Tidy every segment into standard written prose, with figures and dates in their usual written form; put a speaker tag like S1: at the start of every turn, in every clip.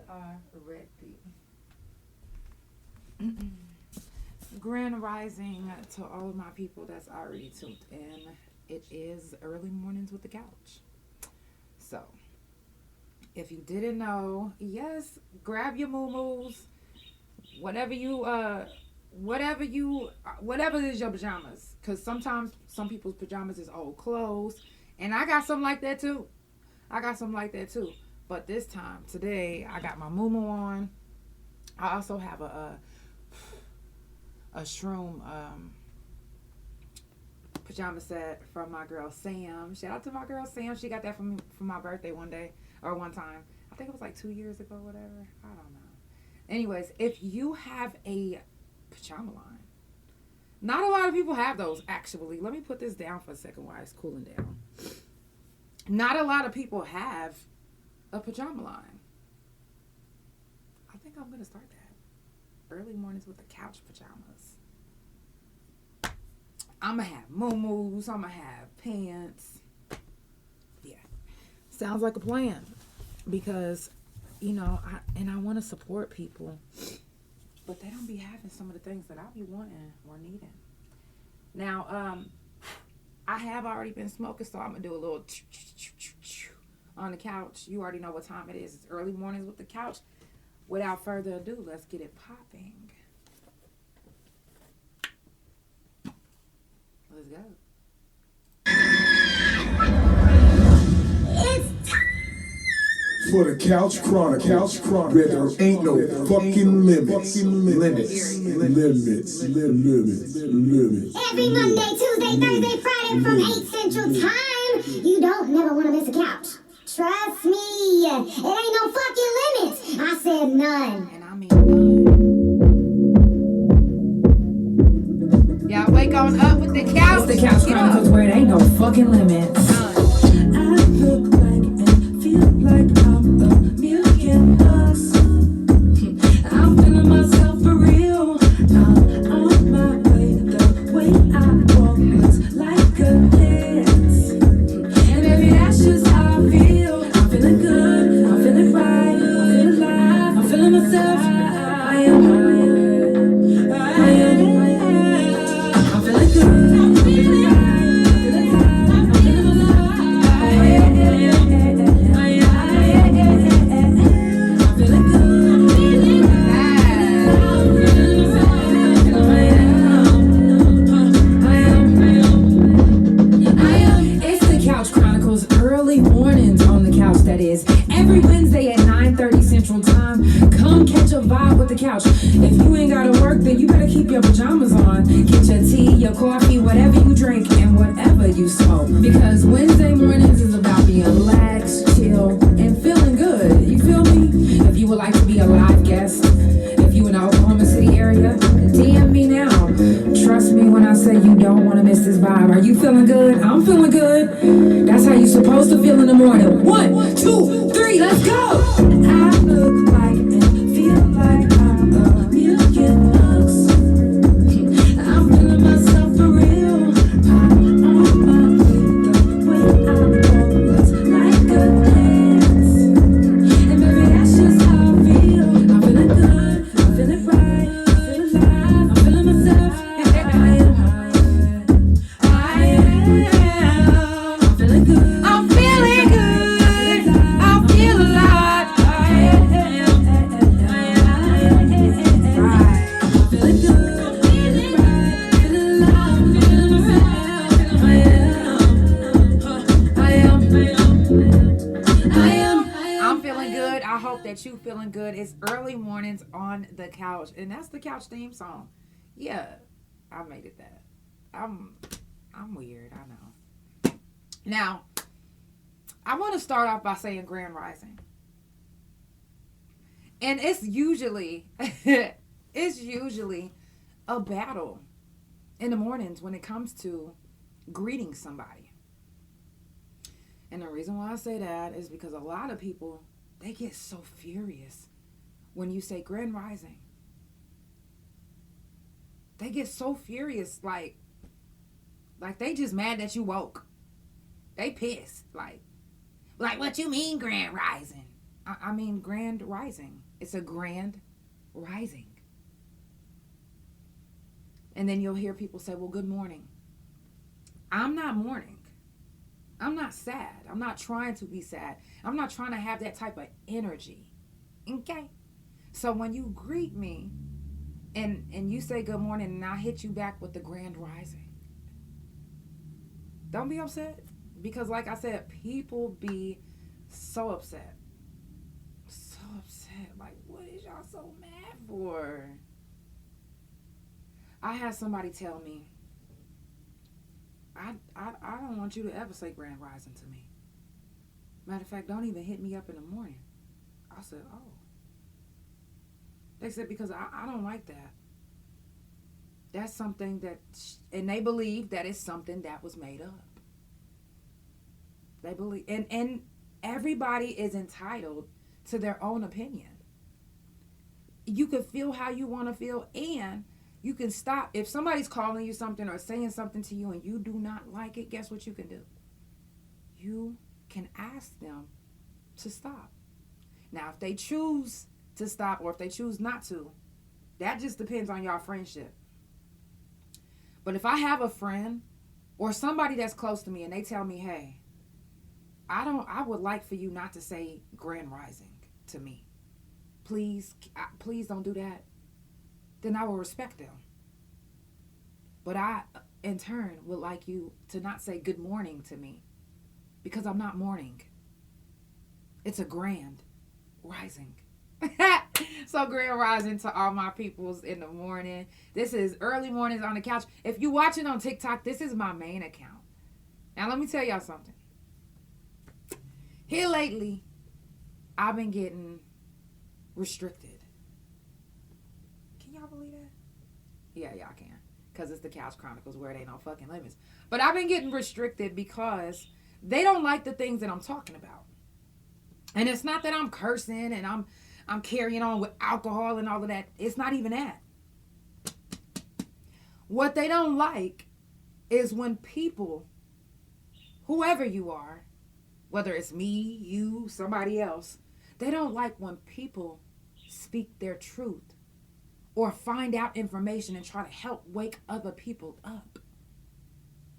S1: are ready. Grand rising to all of my people that's already tuned in. It is early mornings with the couch. So, if you didn't know, yes, grab your moo-moos, whatever is your pajamas. Because sometimes some people's pajamas is old clothes, and I got something like that too. But this time, today, I got my moo-moo on. I also have a Shroom pajama set from my girl Sam. Shout out to my girl Sam. She got that for my birthday one time. I think it was like 2 years ago, whatever. I don't know. Anyways, if you have a pajama line, not a lot of people have those actually. Let me put this down for a second while it's cooling down. Not a lot of people have a pajama line. I think I'm gonna start that. Early mornings with the couch pajamas. I'm gonna have moo-moos. I'm gonna have pants. Yeah, sounds like a plan. Because, I want to support people, but they don't be having some of the things that I be wanting or needing. Now, I have already been smoking, so I'm gonna do a little on the couch. You already know what time it is. It's early mornings with the couch. Without further ado, let's get it popping. Let's go.
S2: For the Couch Chronicles, where there ain't no fucking limits.
S3: Every Monday, Tuesday, Thursday, Friday from 8 Central Time, you don't never want to miss a couch. Trust me, it ain't no fucking limits. I said none.
S1: And I mean none. Y'all wake on up with the couch.
S4: It's the Couch Chronicles where it ain't no fucking limits.
S1: None.
S4: I look like and feel like I'm a million bucks. I'm feeling myself for real. I'm on my way. The way I walk looks like a dance. And baby, that's just how I feel. I'm feeling good. I'm feeling right. I'm feeling alive. I'm feeling myself. I am. I'm feeling good. I'm feeling right. I'm feeling alive. I'm feeling good. It's the Couch Chronicles, early mornings on the couch, that is. Every Wednesday at 9:30 Central Time. Come catch a vibe with the couch. If you ain't gotta work, then you better keep your pajamas on. Get your tea, your coffee, whatever you drink, and whatever you smoke. Because Wednesday mornings is about being relaxed, chill, and feeling good. You feel me? If you would like to be a live guest, if you in the Oklahoma City area, DM me now. Trust me when I say you don't want to miss this vibe. Are you feeling good? I'm feeling good. That's how you supposed to feel in the morning. 1, 2, 3, let's go! I look like and feel like I'm a million bucks. I'm feeling myself for real. I'm on my way. The way I walk looks like a dance. And baby, that's just how I feel. I'm feeling good. I'm feeling right. I'm feeling alive. I'm feeling myself. I'm feeling good.
S1: I'm feeling good. I feel alive.
S4: I'm feeling good. I'm feeling right. Feeling alive. Feeling myself. I am.
S1: I'm feeling good. I hope that you feeling good. It's early mornings on the couch, and that's the couch theme song. Yeah, I made it that. I'm weird. I know. Now, I want to start off by saying Grand Rising, and it's usually a battle in the mornings when it comes to greeting somebody. And the reason why I say that is because a lot of people, they get so furious when you say Grand Rising. They get so furious, like they just mad that you woke. They pissed. Like what you mean Grand Rising? I mean grand rising. It's a grand rising. And then you'll hear people say, well, good morning. I'm not mourning. I'm not sad. I'm not trying to be sad. I'm not trying to have that type of energy. Okay? So when you greet me and you say good morning and I hit you back with the grand rising, don't be upset. Because like I said, people be so upset. So upset. Like, what is y'all so mad for? I had somebody tell me, I don't want you to ever say grand rising to me. Matter of fact, don't even hit me up in the morning. I said, oh. They said, because I don't like that. That's something that, and they believe that it's something that was made up. They believe, and everybody is entitled to their own opinion. You can feel how you want to feel, and you can stop. If somebody's calling you something or saying something to you and you do not like it, guess what you can do? You can ask them to stop. Now, if they choose to stop or if they choose not to, that just depends on your friendship. But if I have a friend or somebody that's close to me and they tell me, hey, I would like for you not to say grand rising to me. Please don't do that. Then I will respect them. But I, in turn, would like you to not say good morning to me because I'm not mourning. It's a grand rising. So grand rising to all my peoples in the morning. This is Early Mornings on the Couch. If you're watching on TikTok, this is my main account. Now let me tell y'all something. Here lately, I've been getting restricted. Can y'all believe that? Yeah, y'all can. Because it's the Couch Chronicles where it ain't no fucking limits. But I've been getting restricted because they don't like the things that I'm talking about. And it's not that I'm cursing and I'm carrying on with alcohol and all of that. It's not even that. What they don't like is when people, whoever you are, whether it's me, you, somebody else, they don't like when people speak their truth or find out information and try to help wake other people up.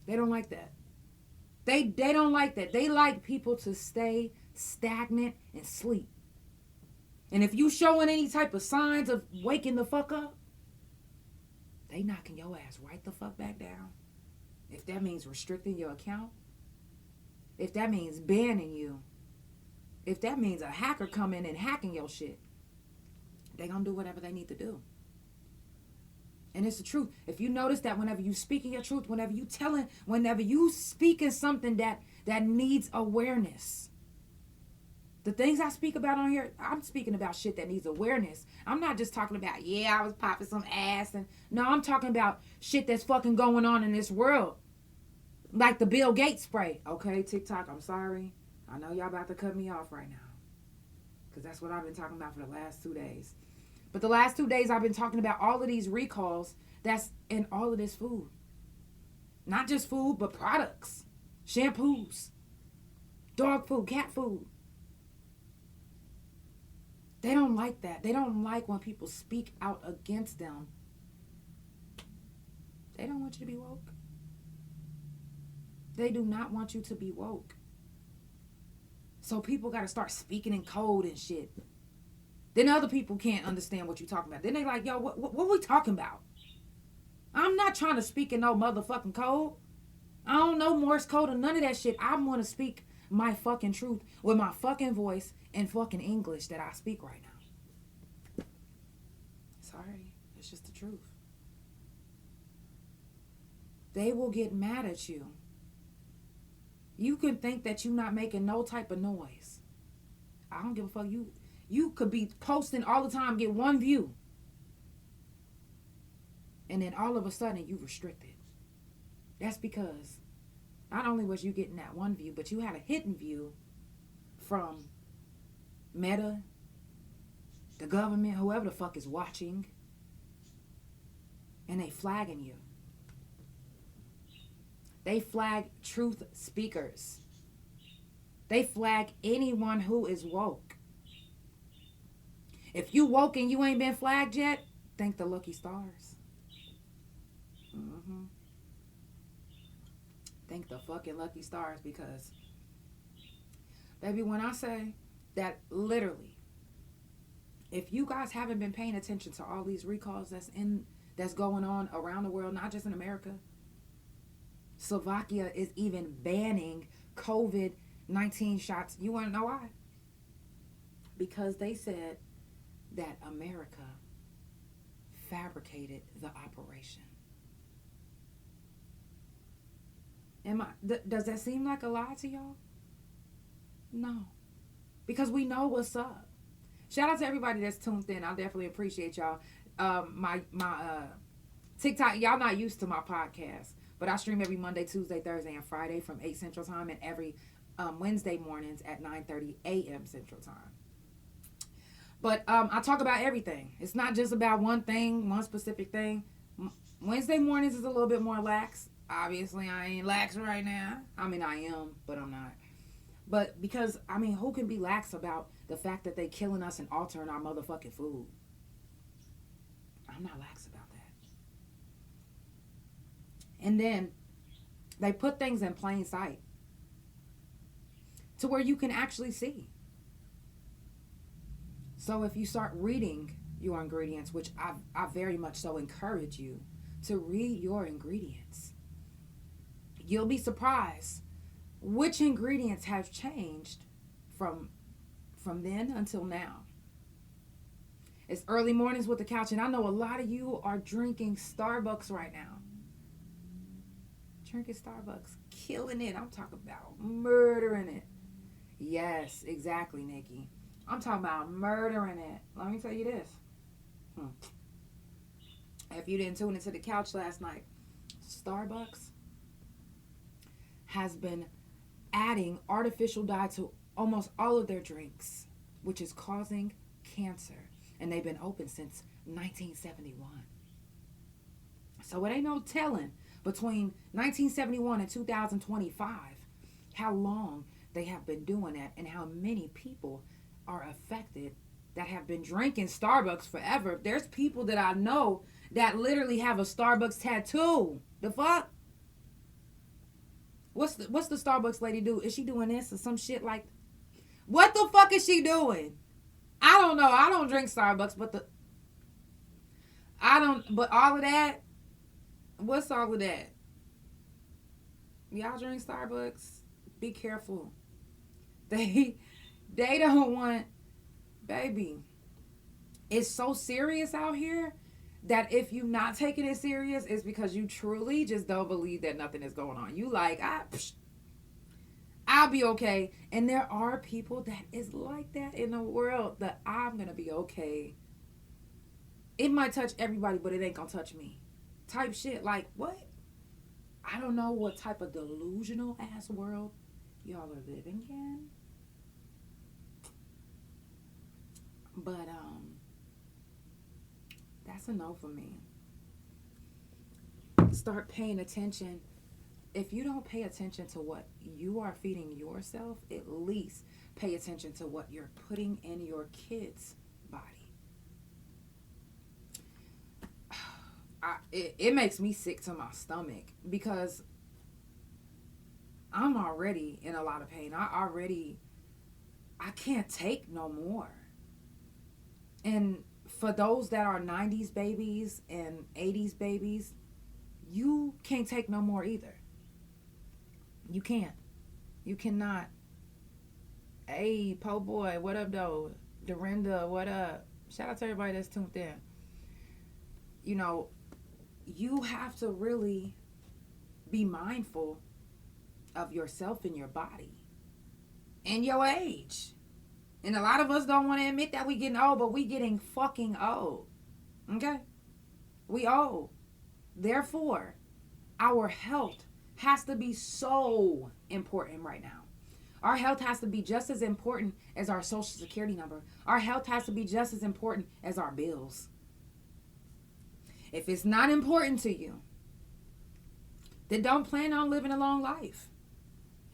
S1: They don't like that. They don't like that. They like people to stay stagnant and sleep. And if you showing any type of signs of waking the fuck up, they knocking your ass right the fuck back down. If that means restricting your account, if that means banning you, if that means a hacker coming and hacking your shit, they gonna do whatever they need to do. And it's the truth. If you notice that whenever you speaking your truth, whenever you speaking something that needs awareness, the things I speak about on here, I'm speaking about shit that needs awareness. I'm not just talking about, I was popping some ass. No, I'm talking about shit that's fucking going on in this world. Like the Bill Gates spray. Okay, TikTok, I'm sorry. I know y'all about to cut me off right now. Because that's what I've been talking about for the last 2 days. But the last 2 days I've been talking about all of these recalls that's in all of this food. Not just food, but products. Shampoos. Dog food, cat food. They don't like that. They don't like when people speak out against them. They don't want you to be woke. They do not want you to be woke. So people got to start speaking in code and shit. Then other people can't understand what you're talking about. Then they like, yo, what we talking about? I'm not trying to speak in no motherfucking code. I don't know Morse code or none of that shit. I want to speak my fucking truth with my fucking voice and fucking English that I speak right now. Sorry, it's just the truth. They will get mad at you. You can think that you're not making no type of noise. I don't give a fuck. You could be posting all the time, get one view. And then all of a sudden you restricted. That's because not only was you getting that one view, but you had a hidden view from Meta, the government, whoever the fuck is watching. And they flagging you. They flag truth speakers. They flag anyone who is woke. If you woke and you ain't been flagged yet, thank the lucky stars. Thank the fucking lucky stars, because, baby, when I say that, literally, if you guys haven't been paying attention to all these recalls that's going on around the world, not just in America, Slovakia is even banning COVID-19 shots. You want to know why? Because they said that America fabricated the operation. Does that seem like a lie to y'all? No. Because we know what's up. Shout out to everybody that's tuned in. I definitely appreciate y'all. My TikTok, y'all not used to my podcast, but I stream every Monday, Tuesday, Thursday, and Friday from 8 Central Time, and every Wednesday mornings at 9:30 a.m. Central Time. But I talk about everything. It's not just about one thing, one specific thing. Wednesday mornings is a little bit more lax. Obviously, I ain't lax right now. I mean, I am, but I'm not. But because, I mean, who can be lax about the fact that they killing us and altering our motherfucking food? I'm not lax about that. And then they put things in plain sight to where you can actually see. So if you start reading your ingredients, which I very much so encourage you to read your ingredients, you'll be surprised which ingredients have changed from then until now. It's early mornings with the couch, and I know a lot of you are drinking Starbucks right now. Drinking Starbucks, killing it. I'm talking about murdering it. Yes, exactly, Nikki. I'm talking about murdering it. Let me tell you this. If you didn't tune into the couch last night, Starbucks has been adding artificial dye to almost all of their drinks, which is causing cancer. And they've been open since 1971. So it ain't no telling between 1971 and 2025 how long they have been doing that and how many people are affected that have been drinking Starbucks forever. There's people that I know that literally have a Starbucks tattoo. The fuck? What's the Starbucks lady do? Is she doing this or some shit like? What the fuck is she doing? I don't know. I don't drink Starbucks, but all of that. What's all of that? Y'all drink Starbucks? Be careful. They don't want, baby. It's so serious out here that if you not taking it serious, it's because you truly just don't believe that nothing is going on. You like, I'll be okay. And there are people that is like that in the world, that I'm going to be okay. It might touch everybody, but it ain't going to touch me. Type shit. Like, what? I don't know what type of delusional ass world y'all are living in. But, that's a no for me. Start paying attention. If you don't pay attention to what you are feeding yourself, at least pay attention to what you're putting in your kids' body. It makes me sick to my stomach because I'm already in a lot of pain. I can't take no more. And for those that are 90s babies and 80s babies, you can't take no more either. You can't. You cannot. Hey, po boy, what up, though? Dorinda, what up? Shout out to everybody that's tuned in. You know, you have to really be mindful of yourself and your body and your age. And a lot of us don't want to admit that we getting old, but we getting fucking old. Okay? We old. Therefore, our health has to be so important right now. Our health has to be just as important as our social security number. Our health has to be just as important as our bills. If it's not important to you, then don't plan on living a long life.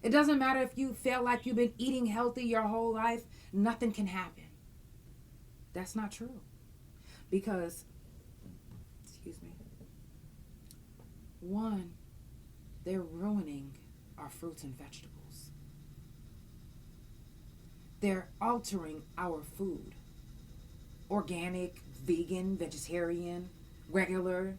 S1: It doesn't matter if you feel like you've been eating healthy your whole life. Nothing can happen. That's not true. Because, excuse me, one, they're ruining our fruits and vegetables. They're altering our food. Organic, vegan, vegetarian, regular.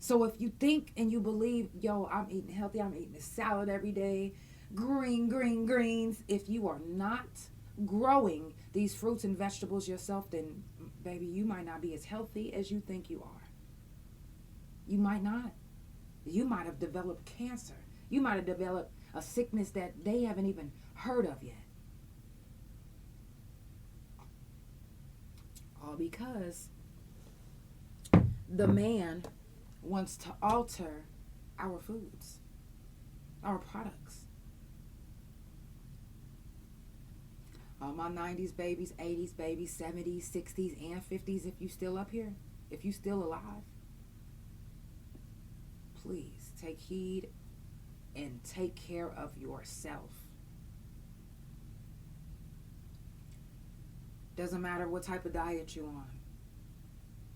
S1: So if you think and you believe, yo, I'm eating healthy, I'm eating a salad every day, greens. If you are not growing these fruits and vegetables yourself, then baby, you might not be as healthy as you think you are. You might not. You might have developed cancer. You might have developed a sickness that they haven't even heard of yet. All because the man wants to alter our foods, our products. All my 90s babies, 80s babies, 70s, 60s, and 50s, if you still up here, if you still alive, please take heed and take care of yourself. Doesn't matter what type of diet you're on.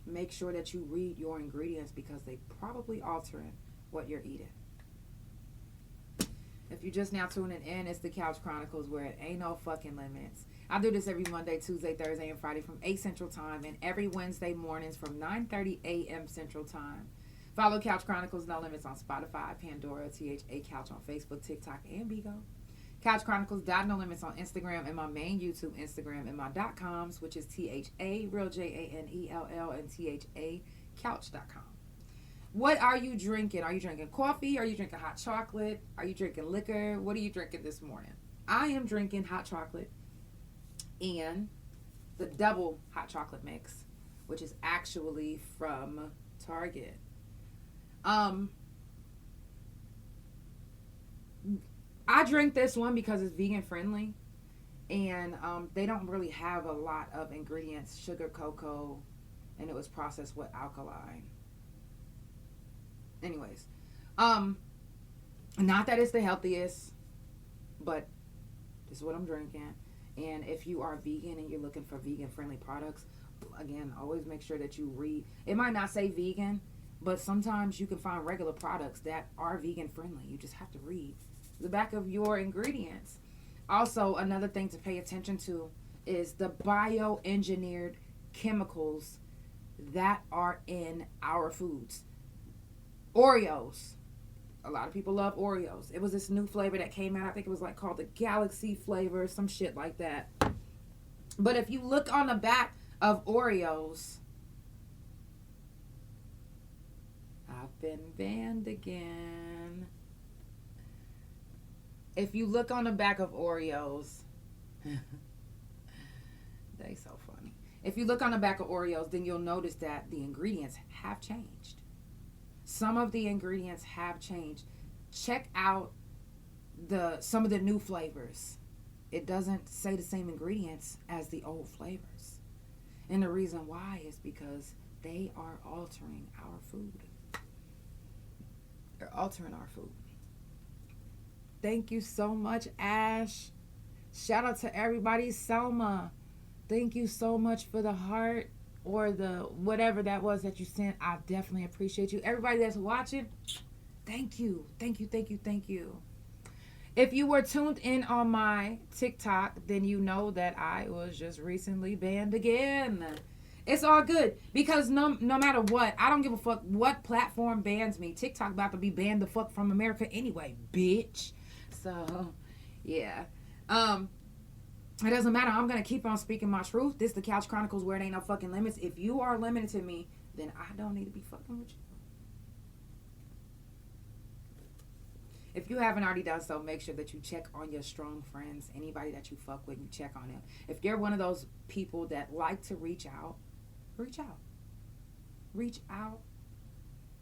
S1: Make sure that you read your ingredients because they probably altering what you're eating. If you're just now tuning in, it's the Couch Chronicles, where it ain't no fucking limits. I do this every Monday, Tuesday, Thursday, and Friday from 8 Central Time, and every Wednesday mornings from 9:30 a.m. Central Time. Follow Couch Chronicles No Limits on Spotify, Pandora, THA Couch on Facebook, TikTok, and Bigo. Couch Chronicles No Limits on Instagram, and my main YouTube Instagram, and my .coms, which is THA Real JANELL and THA Couch.com. What are you drinking? Are you drinking coffee? Are you drinking hot chocolate? Are you drinking liquor? What are you drinking this morning? I am drinking hot chocolate and the double hot chocolate mix, which is actually from Target. I drink this one because it's vegan friendly, and they don't really have a lot of ingredients, sugar, cocoa, and it was processed with alkaline. Anyways, not that it's the healthiest, but this is what I'm drinking. And if you are vegan and you're looking for vegan friendly products, again, always make sure that you read. It might not say vegan, but sometimes you can find regular products that are vegan friendly. You just have to read the back of your ingredients. Also, another thing to pay attention to is the bioengineered chemicals that are in our foods. Oreos. A lot of people love Oreos. It was this new flavor that came out. I think it was like called the Galaxy flavor, some shit like that. But if you look on the back of Oreos, I've been banned again. If you look on the back of Oreos, they so funny. If you look on the back of Oreos, then you'll notice that the ingredients have changed. Some of the ingredients have changed. Check out some of the new flavors. It doesn't say the same ingredients as the old flavors. And the reason why is because they are altering our food. They're altering our food. Thank you so much, Ash. Shout out to everybody. Selma, thank you so much for the heart or the whatever that was that you sent. I definitely appreciate you. Everybody that's watching, thank you. Thank you, thank you, thank you. If you were tuned in on my TikTok, then you know that I was just recently banned again. It's all good because no matter what, I don't give a fuck what platform bans me. TikTok about to be banned the fuck from America anyway, bitch. So, yeah. It doesn't matter. I'm going to keep on speaking my truth. This is the Couch Chronicles, where it ain't no fucking limits. If you are limited to me, then I don't need to be fucking with you. If you haven't already done so, make sure that you check on your strong friends. Anybody that you fuck with, you check on them. If you're one of those people that like to reach out, reach out. Reach out.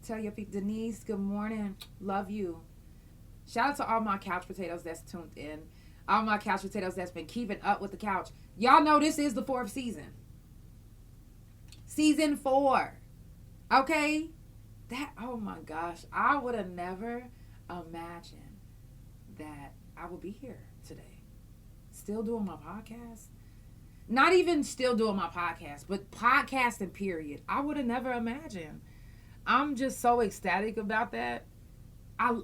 S1: Tell your people, Denise, good morning. Love you. Shout out to all my couch potatoes that's tuned in. All my couch potatoes that's been keeping up with the couch. Y'all know this is the 4th season. Season 4. Okay? Oh my gosh. I would have never imagined that I would be here today. Still doing my podcast. not even still doing my podcast, but podcasting period. I would have never imagined. I'm just so ecstatic about that. I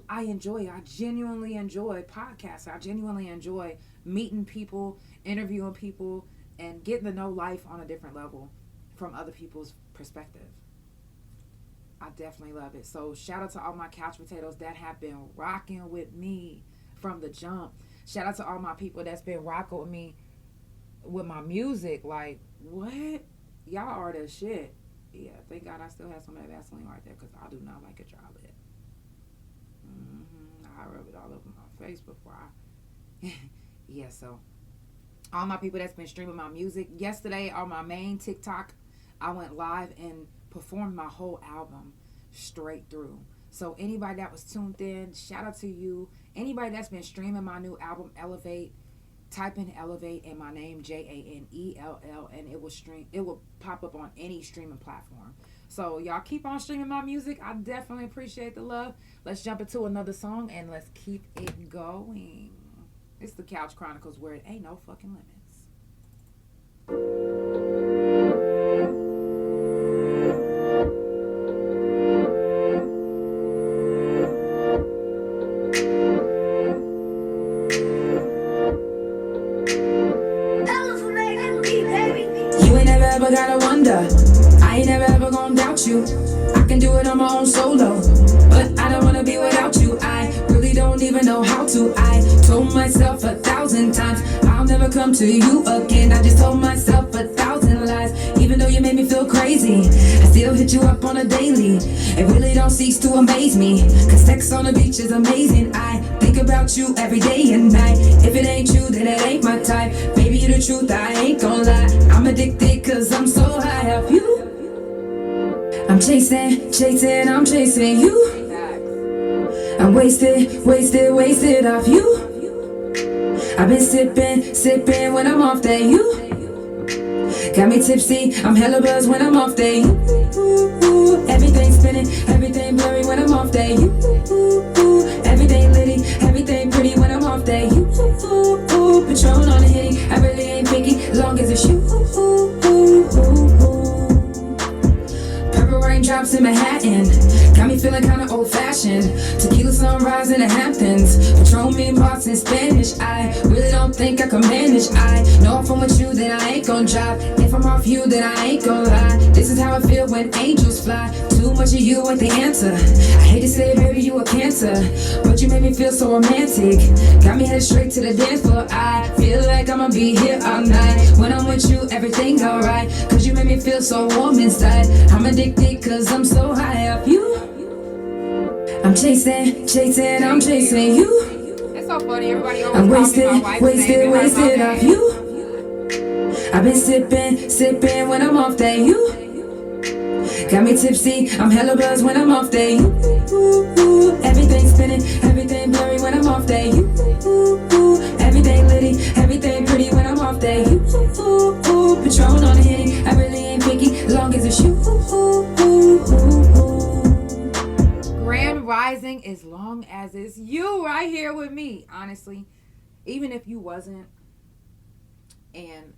S1: genuinely enjoy podcasts. I genuinely enjoy meeting people, interviewing people, and getting to know life on a different level from other people's perspective. I definitely love it. So shout out to all my couch potatoes that have been rocking with me from the jump. Shout out to all my people that's been rocking with me with my music. Like, what? Y'all are the shit. Yeah, thank God I still have some of that Vaseline right there because I do not like a dry lid. I rub it all over my face before I... Yeah, so all my people that's been streaming my music. Yesterday on my main TikTok, I went live and performed my whole album straight through. So anybody that was tuned in, shout out to you. Anybody that's been streaming my new album, Elevate, type in Elevate and my name, Janell, and it will pop up on any streaming platform. So y'all keep on streaming my music. I definitely appreciate the love. Let's jump into another song and let's keep it going. It's the Couch Chronicles where it ain't no fucking limits.
S4: Never gotta wonder, I ain't never ever gonna doubt you. I can do it on my own solo, but I don't wanna be without you. I really don't even know how to. I told myself 1,000 times I'll never come to you again. I just told myself 1,000 lies. Even though you made me feel crazy, I still hit you up on a daily. It really don't cease to amaze me, cause sex on the beach is amazing. I think about you every day and night. If it ain't you, then it ain't my type. Baby, you the truth, I ain't gon' lie. I'm addicted cause I'm so high off you. I'm chasing, I'm chasing you. I'm wasted off you. I've been sipping when I'm off that you. Got me tipsy, I'm hella buzzed when I'm off that you. Everything spinning, everything blurry when I'm off that you. Everything litty, everything pretty when I'm off that you. Patron on the hitty, I really ain't picky, long as it's you. Purple raindrops in Manhattan, got me feeling kinda old-fashioned. Tequila sunrise in the Hamptons, Patron me marks in Spanish. I really don't think I can manage. I know if I'm with you, then I ain't gon' drive. If I'm off you, then I ain't gon' lie. This is how I feel when angels fly. Too much of you ain't the answer. I hate to say it, baby, you a cancer, but you made me feel so romantic. Got me headed straight to the dance floor. I feel like I'ma be here all night. When I'm with you, everything alright, cause you made me feel so warm inside. I'm addicted cause I'm so high off you. I'm chasing, I'm chasing you.
S1: It's so funny, everybody always
S4: I'm wasted off you. I've been sipping when I'm off that you. Got me tipsy, I'm hella buzzed when I'm off that you. Everything spinning, everything blurry when I'm off that you. Everything litty, everything pretty when I'm off that you. Patron on the hitty, I really ain't picky, long as it's you.
S1: Grand Rising, as long as it's you right here with me. Honestly, even if you wasn't, and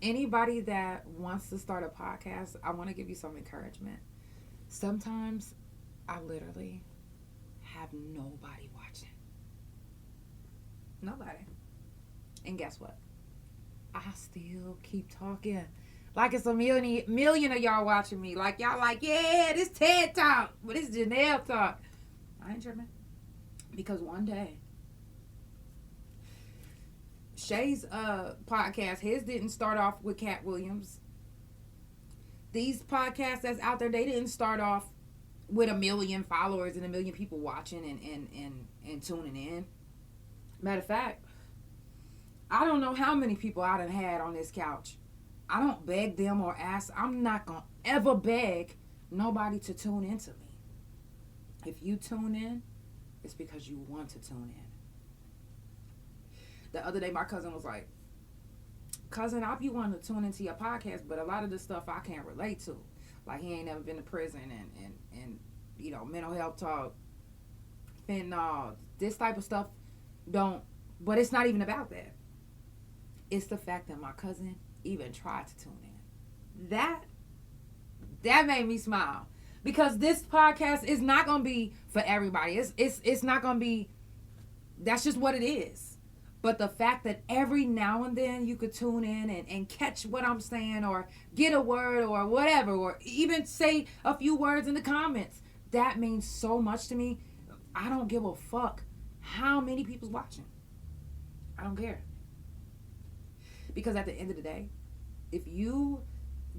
S1: anybody that wants to start a podcast, I want to give you some encouragement. Sometimes I literally have nobody watching. Nobody. And guess what? I still keep talking. Like it's a million of y'all watching me. Like y'all like, yeah, this TED Talk. But this Janell Talk. I ain't tripping. Because one day, Shay's podcast, his didn't start off with Cat Williams. These podcasts that's out there, they didn't start off with 1 million followers and 1 million people watching and tuning in. Matter of fact, I don't know how many people I done had on this couch. I don't beg them or ask. I'm not going to ever beg nobody to tune into me. If you tune in, it's because you want to tune in. The other day, my cousin was like, cousin, I'll be wanting to tune into your podcast, but a lot of the stuff I can't relate to. Like, he ain't never been to prison and you know, mental health talk, fentanyl, this type of stuff don't, but it's not even about that. It's the fact that my cousin even tried to tune in. That made me smile. Because this podcast is not gonna be for everybody. It's not gonna be, that's just what it is. But the fact that every now and then you could tune in and catch what I'm saying, or get a word or whatever, or even say a few words in the comments, that means so much to me. I don't give a fuck how many people's watching. I don't care. Because at the end of the day, if you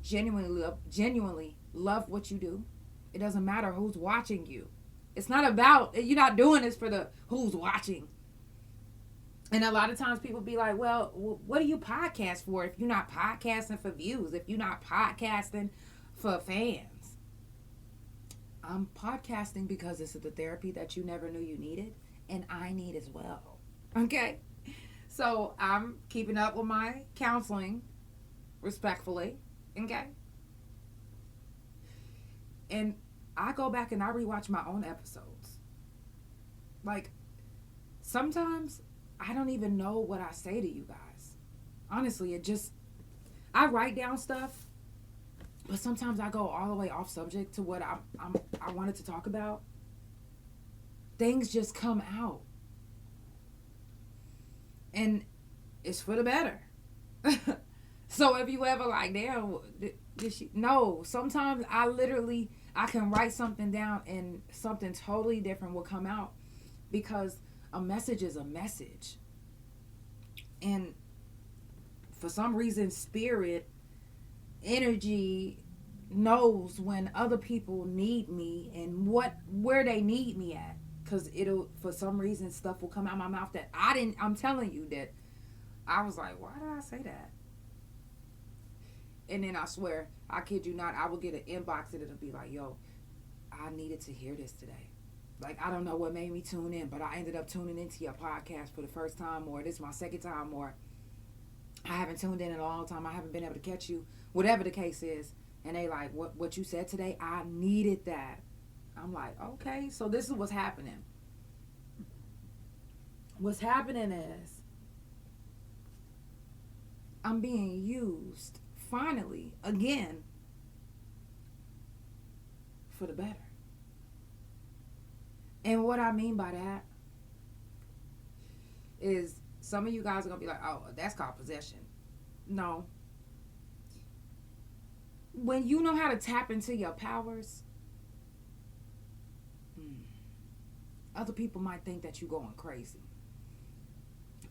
S1: genuinely love what you do, it doesn't matter who's watching you. It's not about, you're not doing this for the who's watching. And a lot of times people be like, well, what do you podcast for if you're not podcasting for views, if you're not podcasting for fans? I'm podcasting because this is the therapy that you never knew you needed, and I need as well. Okay? So I'm keeping up with my counseling respectfully. Okay? And I go back and I rewatch my own episodes. Like, sometimes I don't even know what I say to you guys. Honestly, I write down stuff, but sometimes I go all the way off subject to what I wanted to talk about. Things just come out. And it's for the better. So if you ever like, damn, did she? No, sometimes I can write something down and something totally different will come out, because a message is a message. And for some reason, spirit, energy knows when other people need me and where they need me at. Because for some reason, stuff will come out my mouth that I'm telling you that I was like, why did I say that? And then I swear, I kid you not, I will get an inbox and it'll be like, yo, I needed to hear this today. Like, I don't know what made me tune in, but I ended up tuning into your podcast for the first time, or this is my second time, or I haven't tuned in a long time. I haven't been able to catch you, whatever the case is. And they like, what you said today, I needed that. I'm like, okay, so this is what's happening. What's happening is I'm being used, finally, again, for the better. And what I mean by that is some of you guys are going to be like, oh, that's called possession. No. When you know how to tap into your powers, other people might think that you're going crazy.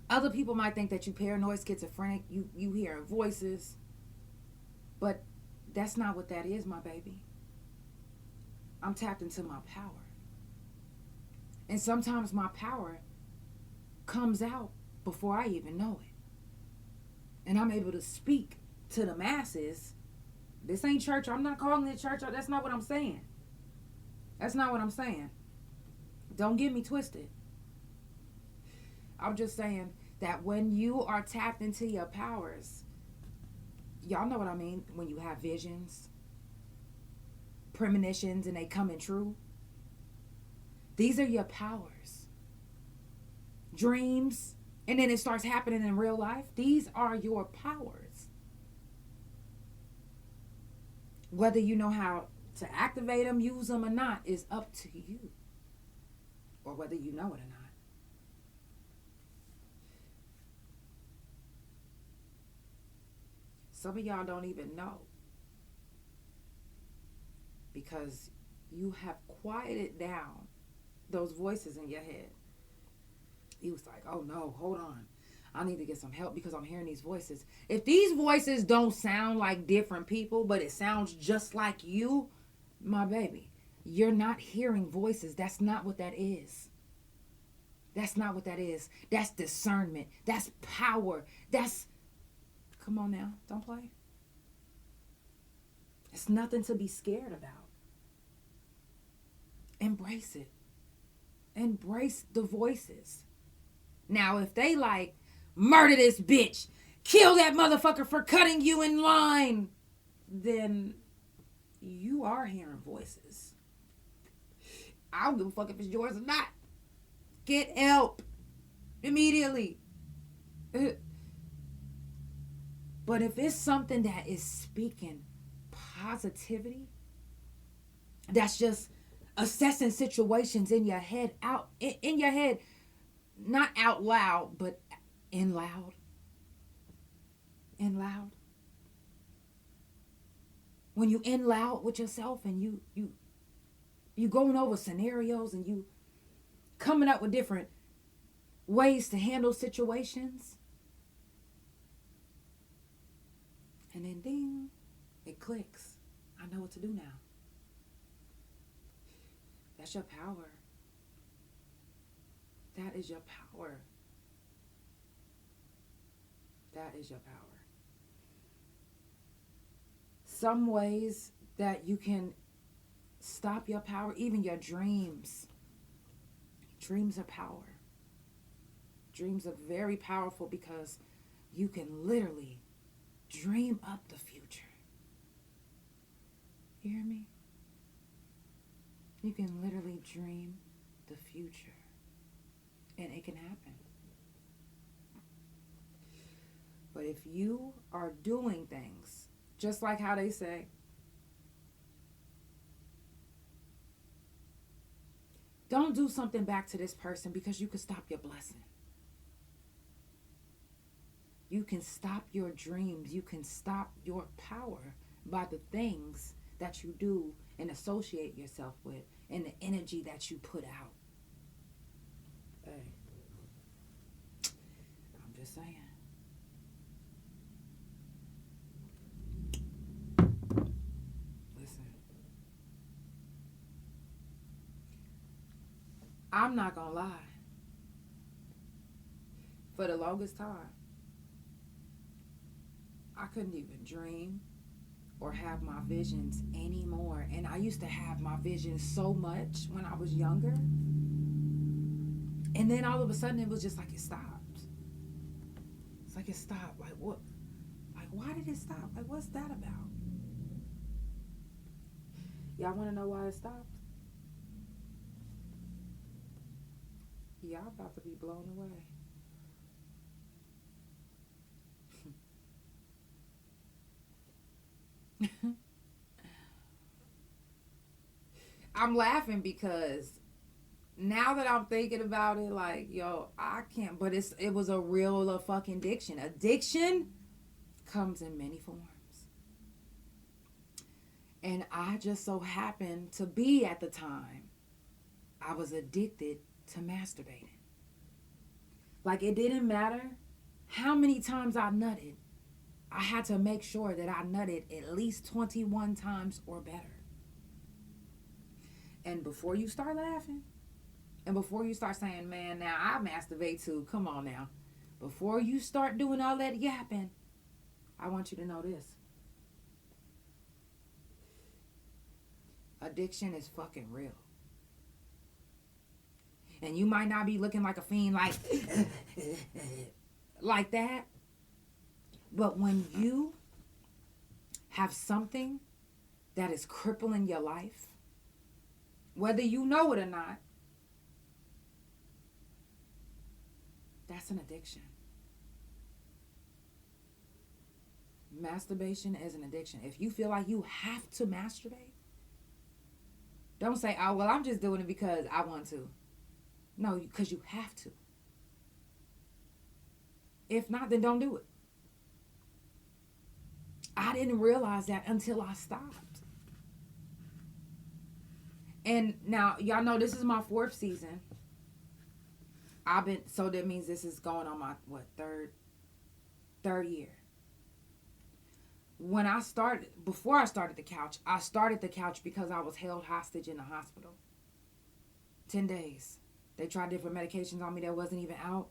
S1: Other people might think that you paranoid, schizophrenic, you hearing voices. But that's not what that is, my baby. I'm tapped into my power. And sometimes my power comes out before I even know it. And I'm able to speak to the masses. This ain't church. I'm not calling it church. That's not what I'm saying. That's not what I'm saying. Don't get me twisted. I'm just saying that when you are tapped into your powers, y'all know what I mean, when you have visions, premonitions, and they coming true. These are your powers. Dreams, and then it starts happening in real life. These are your powers. Whether you know how to activate them, use them or not, is up to you. Or whether you know it or not. Some of y'all don't even know. Because you have quieted down those voices in your head. He was like, oh no, hold on. I need to get some help because I'm hearing these voices. If these voices don't sound like different people, but it sounds just like you, my baby, you're not hearing voices. That's not what that is. That's not what that is. That's discernment. That's power. That's, come on now, don't play. It's nothing to be scared about. Embrace it. Embrace the voices. Now, if they like, murder this bitch, kill that motherfucker for cutting you in line, then you are hearing voices. I don't give a fuck if it's yours or not. Get help immediately. But if it's something that is speaking positivity, that's just assessing situations in your head, in your head, not out loud, but in loud. In loud. When you in loud with yourself and you going over scenarios and you coming up with different ways to handle situations. And then ding, it clicks. I know what to do now. That's your power. That is your power. That is your power. Some ways that you can stop your power, even your dreams. Dreams are power. Dreams are very powerful because you can literally dream up the future. You hear me? You can literally dream the future. And it can happen. But if you are doing things, just like how they say, don't do something back to this person because you could stop your blessing. You can stop your dreams. You can stop your power by the things that you do and associate yourself with and the energy that you put out. Hey, I'm just saying. Listen, I'm not gonna lie. For the longest time, I couldn't even dream or have my visions anymore. And I used to have my visions so much when I was younger. And then all of a sudden it was just like it stopped. It's like it stopped. Like what? Like why did it stop? Like what's that about? Y'all want to know why it stopped? Y'all about to be blown away. I'm laughing because now that I'm thinking about it, like, yo, I can't, but it was a real fucking addiction. Addiction comes in many forms. And I just so happened to be at the time, I was addicted to masturbating. Like, it didn't matter how many times I nutted. I had to make sure that I nutted at least 21 times or better. And before you start laughing, and before you start saying, man, now I masturbate too, come on now. Before you start doing all that yapping, I want you to know this. Addiction is fucking real. And you might not be looking like a fiend like that. But when you have something that is crippling your life, whether you know it or not, that's an addiction. Masturbation is an addiction. If you feel like you have to masturbate, don't say, oh, well, I'm just doing it because I want to. No, because you have to. If not, then don't do it. I didn't realize that until I stopped. And now, y'all know this is my 4th season. So that means this is going on my, third year. When I started, before I started the couch, I started the couch because I was held hostage in the hospital. 10 days. They tried different medications on me that wasn't even out.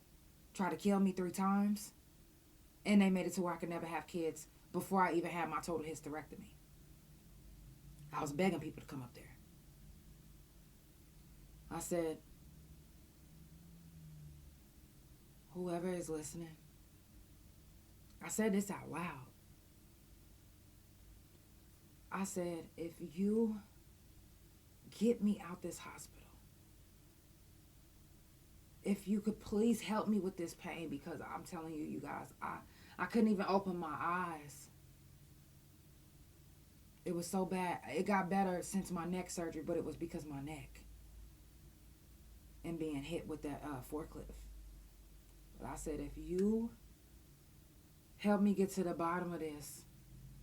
S1: Tried to kill me 3 times. And they made it to where I could never have kids before I even had my total hysterectomy. I was begging people to come up there. I said, whoever is listening, I said this out loud. I said, if you get me out this hospital, if you could please help me with this pain, because I'm telling you, you guys, I couldn't even open my eyes. It was so bad. It got better since my neck surgery, but it was because my neck and being hit with that forklift. But I said, if you help me get to the bottom of this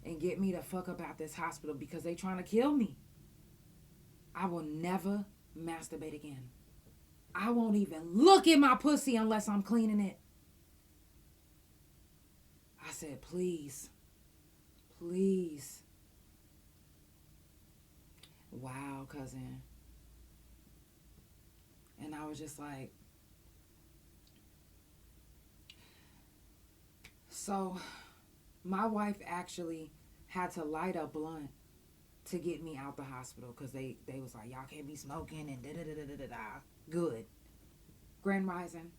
S1: and get me the fuck up out this hospital because they trying to kill me, I will never masturbate again. I won't even look at my pussy unless I'm cleaning it. I said, please, please. Wow, cousin. And I was just like, so my wife actually had to light a blunt to get me out the hospital because they was like, y'all can't be smoking and da-da-da-da-da-da. Good. Grand Rising.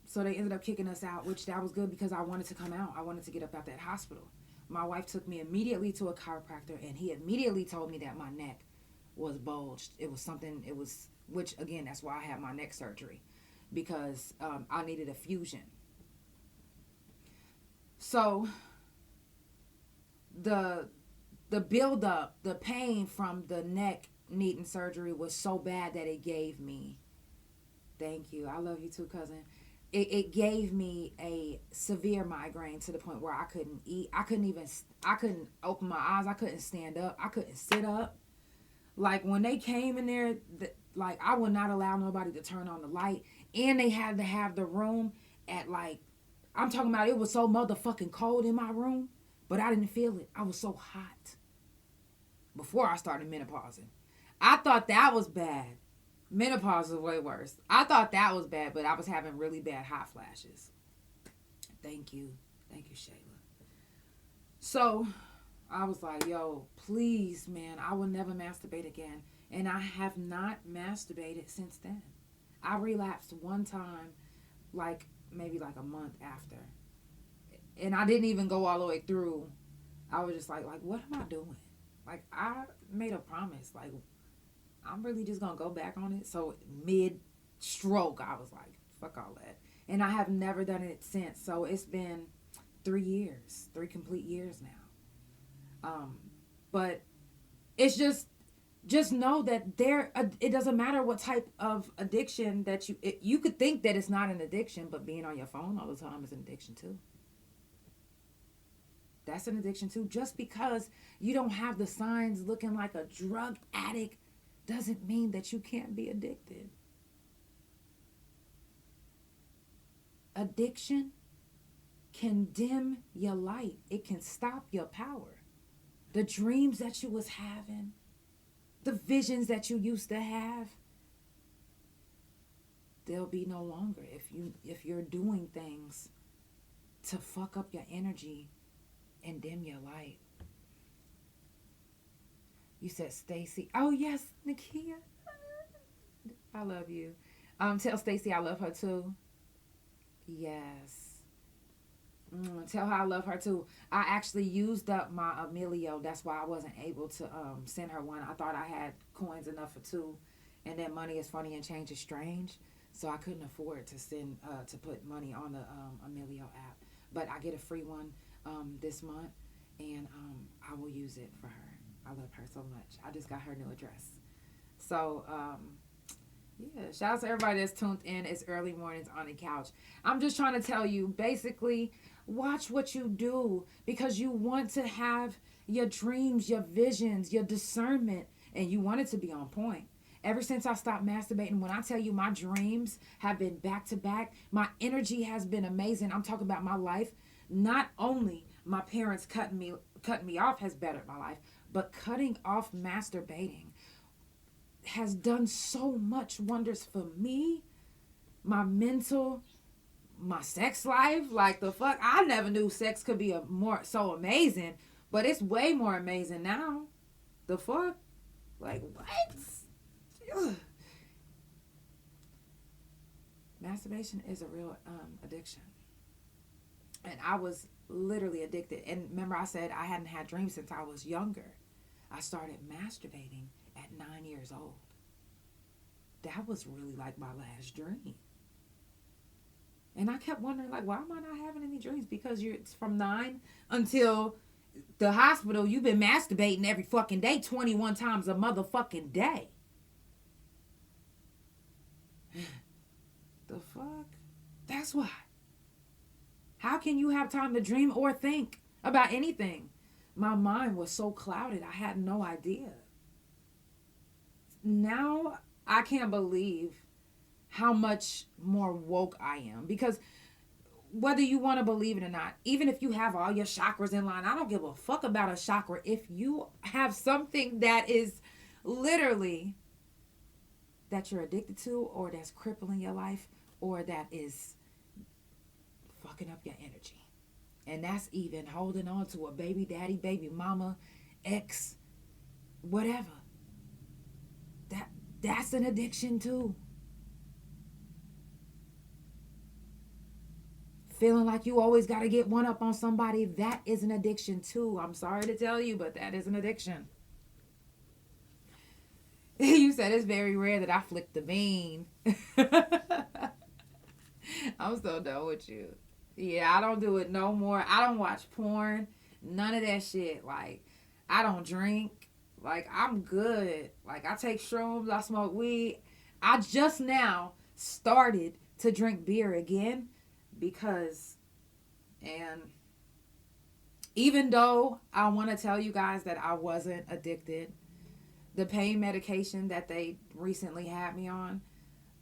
S1: So they ended up kicking us out, which that was good because I wanted to come out. I wanted to get up out that hospital. My wife took me immediately to a chiropractor, and he immediately told me that my neck was bulged. It was something, which again, that's why I had my neck surgery, because I needed a fusion. So the buildup, the pain from the neck needing surgery was so bad that it gave me, thank you, I love you too, cousin. It gave me a severe migraine to the point where I couldn't eat. I couldn't open my eyes. I couldn't stand up. I couldn't sit up. Like when they came in there, like I would not allow nobody to turn on the light. And they had to have the room at like, I'm talking about it was so motherfucking cold in my room, but I didn't feel it. I was so hot before I started menopausing. I thought that was bad. Menopause is way worse. I thought that was bad, but I was having really bad hot flashes. Thank you. Thank you, Shayla. So I was like, yo, please, man, I will never masturbate again. And I have not masturbated since then. I relapsed one time, like maybe like a month after. And I didn't even go all the way through. I was just like, what am I doing? Like, I made a promise, like, I'm really just going to go back on it. So mid-stroke, I was like, fuck all that. And I have never done it since. So it's been 3 years, 3 complete years now. But it's just know that it doesn't matter what type of addiction that you could think that it's not an addiction, but being on your phone all the time is an addiction too. That's an addiction too. Just because you don't have the signs looking like a drug addict doesn't mean that you can't be addicted. Addiction can dim your light. It can stop your power. The dreams that you was having, the visions that you used to have, they'll be no longer if you're doing things to fuck up your energy and dim your light. You said Stacy. Oh yes, Nakia. I love you. Tell Stacy I love her too. Yes. Tell her I love her too. I actually used up my Emilio. That's why I wasn't able to send her one. I thought I had coins enough for 2, and then money is funny and change is strange. So I couldn't afford to send to put money on the Emilio app. But I get a free one this month, and I will use it for her. I love her so much. I just got her new address. So, yeah, shout out to everybody that's tuned in. It's early mornings on the couch. I'm just trying to tell you, basically, watch what you do because you want to have your dreams, your visions, your discernment, and you want it to be on point. Ever since I stopped masturbating, when I tell you my dreams have been back to back, my energy has been amazing. I'm talking about my life. Not only my parents cutting me off has bettered my life, but cutting off masturbating has done so much wonders for me, my mental, my sex life. Like the fuck, I never knew sex could be so amazing, but it's way more amazing now. The fuck, like what? Ugh. Masturbation is a real addiction, and I was literally addicted. And remember, I said I hadn't had dreams since I was younger. I started masturbating at 9 years old. That was really like my last dream. And I kept wondering, like, why am I not having any dreams? Because it's from 9 until the hospital. You've been masturbating every fucking day, 21 times a motherfucking day. The fuck? That's why. How can you have time to dream or think about anything? My mind was so clouded, I had no idea. Now I can't believe how much more woke I am. Because whether you want to believe it or not, even if you have all your chakras in line, I don't give a fuck about a chakra. If you have something that is literally that you're addicted to, or that's crippling your life, or that is fucking up your energy. And that's even holding on to a baby daddy, baby mama, ex, whatever. That's an addiction too. Feeling like you always got to get one up on somebody, that is an addiction too. I'm sorry to tell you, but that is an addiction. You said it's very rare that I flick the bean. I'm so done with you. Yeah, I don't do it no more. I don't watch porn. None of that shit. Like, I don't drink. Like, I'm good. Like, I take shrooms. I smoke weed. I just now started to drink beer again because, and even though I want to tell you guys that I wasn't addicted, the pain medication that they recently had me on,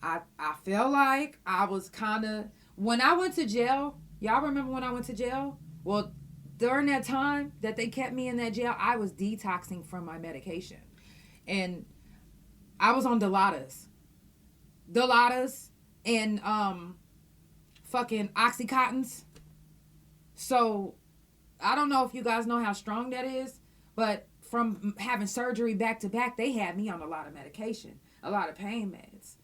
S1: I feel like I was kind of, when I went to jail, y'all remember when I went to jail? Well, during that time that they kept me in that jail, I was detoxing from my medication. And I was on Dilaudid and fucking Oxycontins. So I don't know if you guys know how strong that is, but from having surgery back to back, they had me on a lot of medication, a lot of pain meds.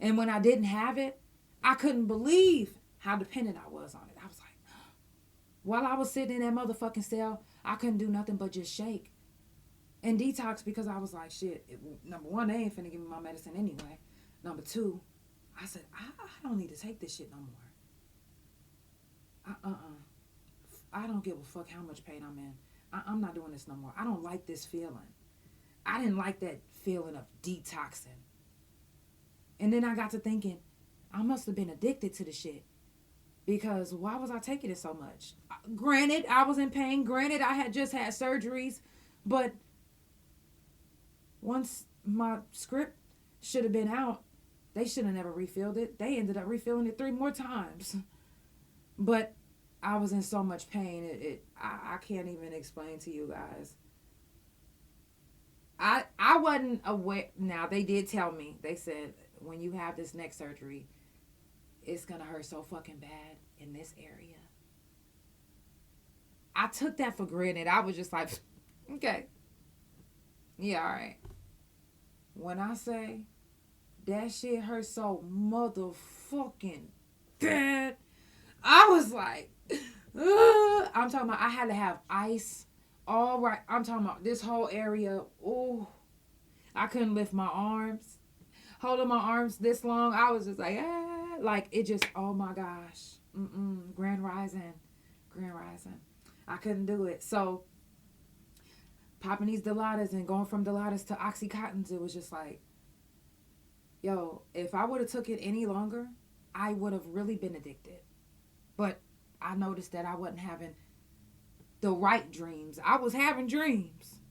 S1: And when I didn't have it, I couldn't believe how dependent I was on it. I was like, while I was sitting in that motherfucking cell, I couldn't do nothing but just shake and detox, because I was like, shit, number one, they ain't finna give me my medicine anyway. Number two, I said, I don't need to take this shit no more. I don't give a fuck how much pain I'm in. I'm not doing this no more. I don't like this feeling. I didn't like that feeling of detoxing. And then I got to thinking, I must have been addicted to the shit. Because why was I taking it so much? Granted, I was in pain. Granted, I had just had surgeries. But once my script should have been out, they should have never refilled it. They ended up refilling it 3 more times. But I was in so much pain. I can't even explain to you guys. I wasn't aware. Now, they did tell me. They said, when you have this neck surgery, it's going to hurt so fucking bad in this area. I took that for granted. I was just like, okay. Yeah, all right. When I say that shit hurt so motherfucking bad, I was like, I'm talking about I had to have ice. All right. I'm talking about this whole area. Ooh. I couldn't lift my arms. Holding my arms this long, I was just like, like it just, oh my gosh. Grand Rising. I couldn't do it. So, popping these Dilaudid and going from Dilaudid to Oxycontins, it was just like, yo, if I would have took it any longer, I would have really been addicted. But I noticed that I wasn't having the right dreams. I was having dreams,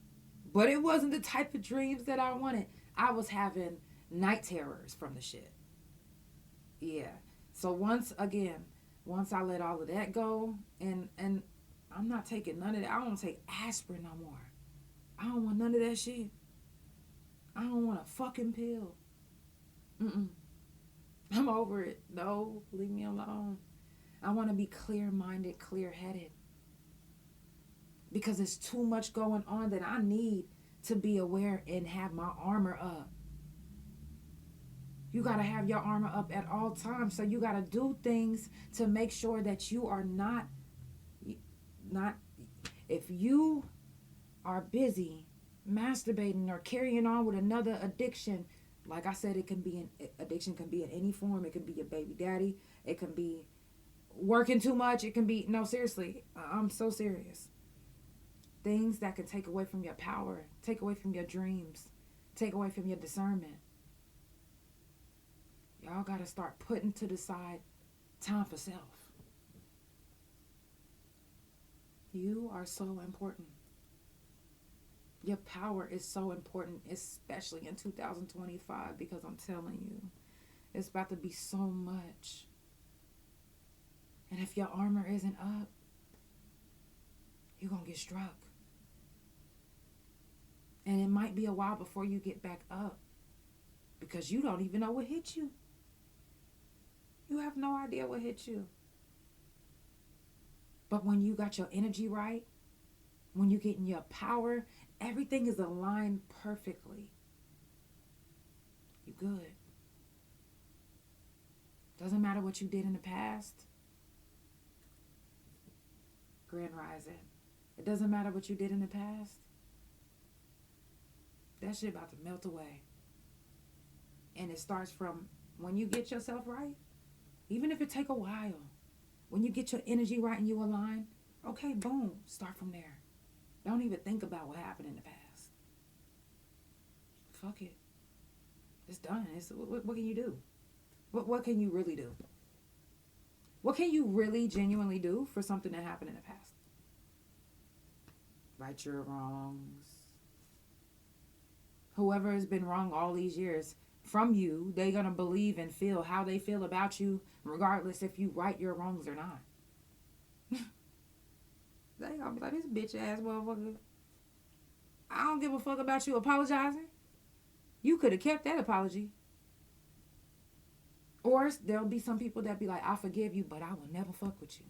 S1: but it wasn't the type of dreams that I wanted. I was having night terrors from the shit. Yeah. So once I let all of that go, and I'm not taking none of that. I don't take aspirin no more. I don't want none of that shit. I don't want a fucking pill. I'm over it. No, leave me alone. I want to be clear-minded, clear-headed. Because there's too much going on that I need to be aware and have my armor up. You got to have your armor up at all times. So you got to do things to make sure that you are not, if you are busy masturbating or carrying on with another addiction, Like I said, it can be addiction can be in any form. It can be your baby daddy. It can be working too much. It can be, no, seriously, I'm so serious. Things that can take away from your power, take away from your dreams, take away from your discernment. Y'all got to start putting to the side time for self. You are so important. Your power is so important, especially in 2025, because I'm telling you, it's about to be so much. And if your armor isn't up, you're going to get struck. And it might be a while before you get back up, because you don't even know what hit you. You have no idea what hit you. But when you got your energy right, when you get in your power, everything is aligned perfectly. You good. Doesn't matter what you did in the past. Grand Rising. It doesn't matter what you did in the past. That shit about to melt away. And it starts from when you get yourself right. Even if it take a while. When you get your energy right and you align, okay, boom, start from there. Don't even think about what happened in the past. Fuck it. It's done. What can you do? What can you really do? What can you really genuinely do for something that happened in the past? Right your wrongs. Whoever has been wrong all these years from you, they're going to believe and feel how they feel about you, regardless if you right your wrongs or not. They gonna be like, this bitch ass motherfucker. I don't give a fuck about you apologizing. You could have kept that apology. Or there'll be some people that be like, I forgive you, but I will never fuck with you.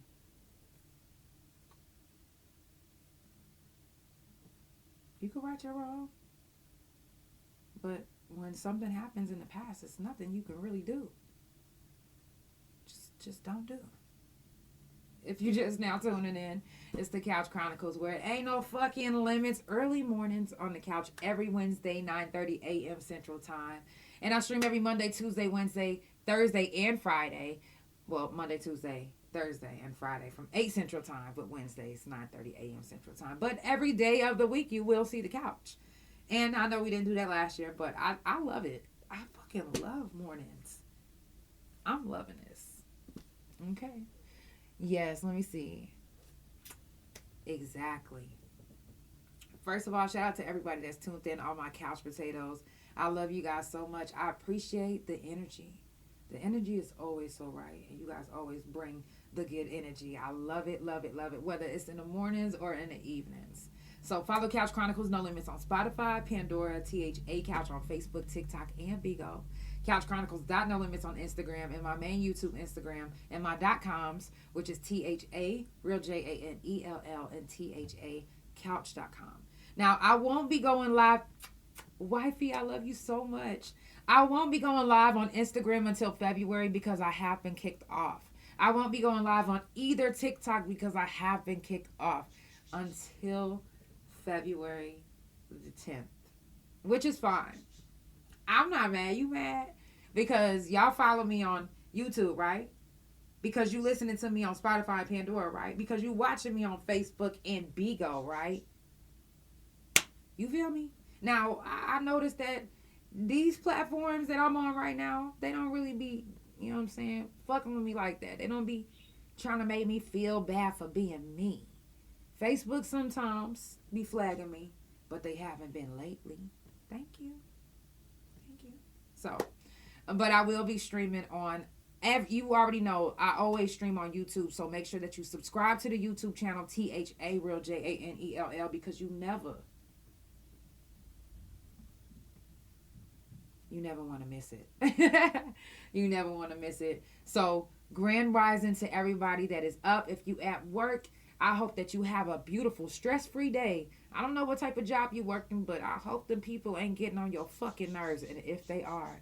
S1: You could right your wrong. But when something happens in the past, it's nothing you can really do. Just don't do. If you're just now tuning in, it's the Couch Chronicles, where it ain't no fucking limits. Early mornings on the couch every Wednesday, 9:30 a.m. Central Time. And I stream every Monday, Tuesday, Wednesday, Thursday, and Friday. Well, Monday, Tuesday, Thursday, and Friday from 8 Central Time, but Wednesdays, 9:30 a.m. Central Time. But every day of the week, you will see the couch. And I know we didn't do that last year, but I love it. I fucking love mornings. I'm loving this. Okay. Yes, let me see. Exactly. First of all, shout out to everybody that's tuned in, all my couch potatoes. I love you guys so much. I appreciate the energy. The energy is always so right, and you guys always bring the good energy. I love it, love it, love it, whether it's in the mornings or in the evenings. So follow Couch Chronicles No Limits on Spotify, Pandora, THA Couch on Facebook, TikTok, and Bigo. Couch Chronicles No Limits on Instagram, and my main YouTube Instagram, and my .coms, which is THA, real JANELL, and THA Couch.com. Now, I won't be going live. Wifey, I love you so much. I won't be going live on Instagram until February because I have been kicked off. I won't be going live on either TikTok because I have been kicked off until February the 10th, which is fine. I'm not mad. You mad? Because y'all follow me on YouTube, right? Because you listening to me on Spotify and Pandora, right? Because you watching me on Facebook and Bigo, right? You feel me? Now, I noticed that these platforms that I'm on right now, they don't really be, you know what I'm saying, fucking with me like that. They don't be trying to make me feel bad for being me. Facebook sometimes be flagging me, but they haven't been lately. Thank you. Thank you. So, but I will be streaming on, you already know, I always stream on YouTube, so make sure that you subscribe to the YouTube channel, THA, real JANELL, because you never want to miss it. You never want to miss it. So, grand rising to everybody that is up. If you at work, I hope that you have a beautiful, stress-free day. I don't know what type of job you're working, but I hope the people ain't getting on your fucking nerves. And if they are,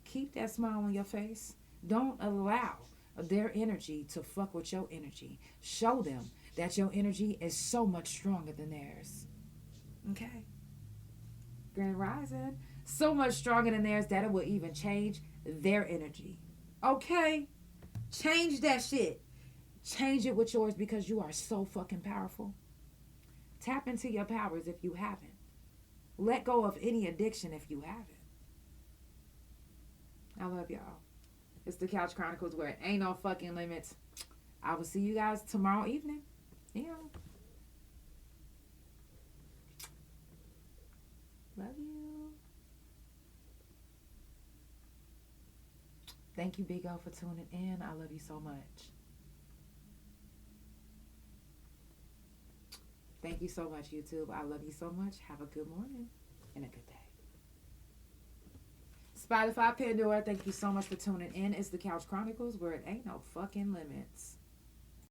S1: keep that smile on your face. Don't allow their energy to fuck with your energy. Show them that your energy is so much stronger than theirs. Okay? Grand Rising. So much stronger than theirs that it will even change their energy. Okay? Change that shit. Change it with yours because you are so fucking powerful. Tap into your powers if you haven't. Let go of any addiction if you haven't. I love y'all. It's the Couch Chronicles where it ain't no fucking limits. I will see you guys tomorrow evening. Yeah. Love you. Thank you, Big O, for tuning in. I love you so much. Thank you so much, YouTube. I love you so much. Have a good morning and a good day. Spotify, Pandora, thank you so much for tuning in. It's the Couch Chronicles where it ain't no fucking limits.